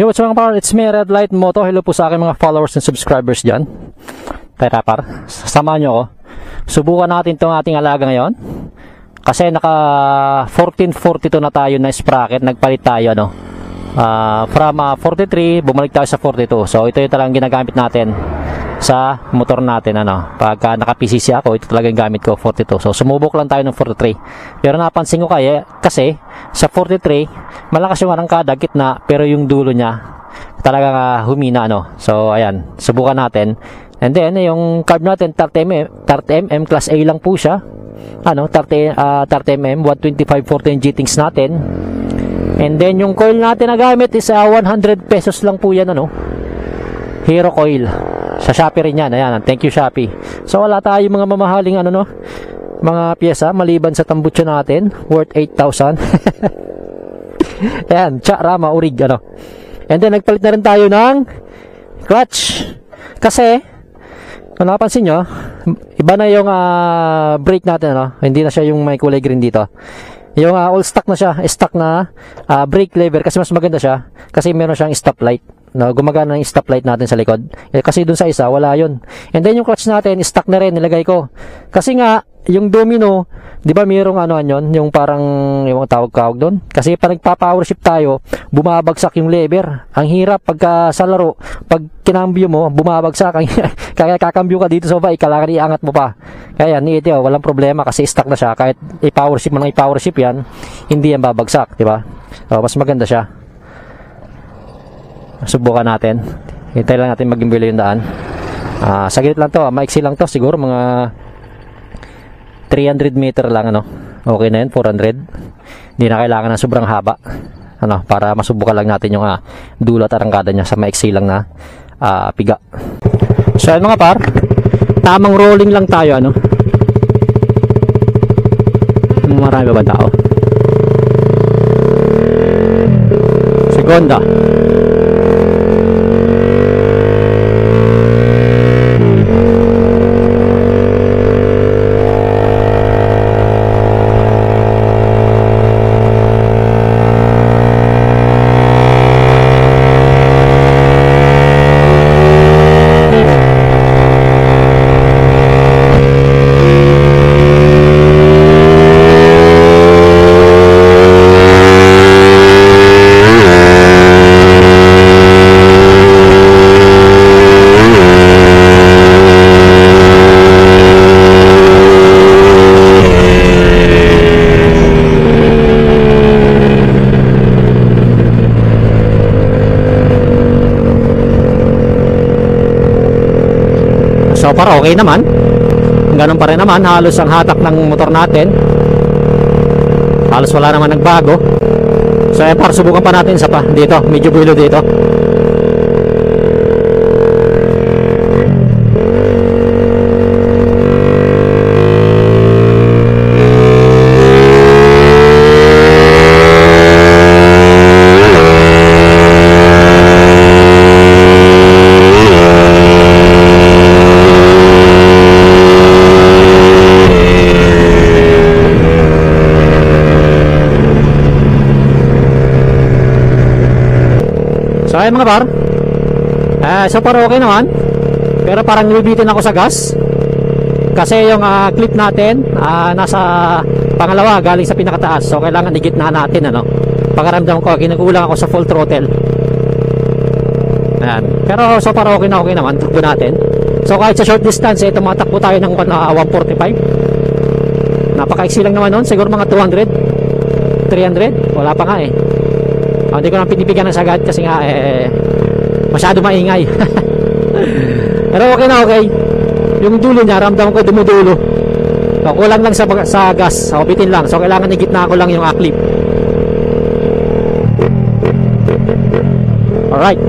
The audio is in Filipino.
Yo, what's up mga par? It's me, Red Light Moto. Hello po sa aking mga followers and subscribers dyan. Tara par, sasamahan nyo ako. Subukan natin itong ating alaga ngayon. Kasi naka 1442 na tayo na sprocket. Nagpalit tayo ano. From 43, bumalik tayo sa 42. So ito yung talagang ginagamit natin sa motor natin ano. Pagka naka-PCC ako, ito talagang gamit ko 42. So sumubok lang tayo ng 43. Pero napansin ko kasi sa 43 malakas yung arangkada gitna, pero yung dulo niya talagang humina ano. So ayan, subukan natin. And then yung carb natin 30mm class A lang po siya. Ano, 30mm 125/14 G-Tings natin. And then yung coil natin na gamit is 100 pesos lang po yan ano. Hero coil. Sa Shopee rin yan. Ayan, thank you Shopee. So wala tayo mga mamahaling ano no, mga pyesa maliban sa tambucho natin worth 8,000. Ayan, Rama Urig ano. And then nagpalit na rin tayo ng clutch. Kasi kung napansin nyo, iba na yung brake natin ano. Hindi na siya yung may kulay green dito. Yung all stock na siya, stock na brake lever kasi mas maganda siya kasi meron siyang stoplight. No, gumagana ng stoplight natin sa likod. Kasi dun sa isa wala yun. And then yung clutch natin, stock na rin nilagay ko. Kasi nga yung domino, 'di ba mayroong ano yon, yung parang yung tawag doon. Kasi pag nagpa-power shift tayo, bumabagsak yung lever. Ang hirap pagka sa laro, pag kinambyo mo, bumabagsak. Kaya kakambyo ka dito sa baba, kailangan iangat mo pa. Kaya ito, walang problema kasi stock na siya. Kahit i-power shift mo nang i-power shift yan, hindi yan babagsak, 'di ba? So, mas maganda siya. Subukan natin. Hintay lang natin mag-imbilo yung daan. Saglit lang to, maiksi lang to, siguro mga 300 meter lang ano. Okay na yun, 400. Hindi na kailangan ng sobrang haba. Ano, para masubukan lang natin yung dulo at arangkada niya sa maiksi lang na piga. So yun mga par, tamang rolling lang tayo ano. Marami ba tao? Segunda. So para okay naman, ganun pa rin naman, halos ang hatak ng motor natin, halos wala naman nagbago. So para subukan pa natin isa pa dito, medyo bulo dito. So ayun mga par, so para okay naman, pero parang nibibitin ako sa gas kasi yung clip natin nasa pangalawa galing sa pinakataas, so kailangan igitna natin ano. Pakaramdam ko kinukulang ako sa full throttle. Ayan. Pero so para okay naman, takbo natin. So kahit sa short distance tumatakbo tayo ng 145. Napakaiksi lang naman nun, siguro mga 200 300, wala pa nga hindi ko nang pinipigyan ng sagad kasi nga masyado maingay. Pero okay na okay. Yung dulo niya, ramdam ko dumudulo. So, kulang lang sa gas. So, bitin lang. So kailangan igitna ko lang yung clip. Alright.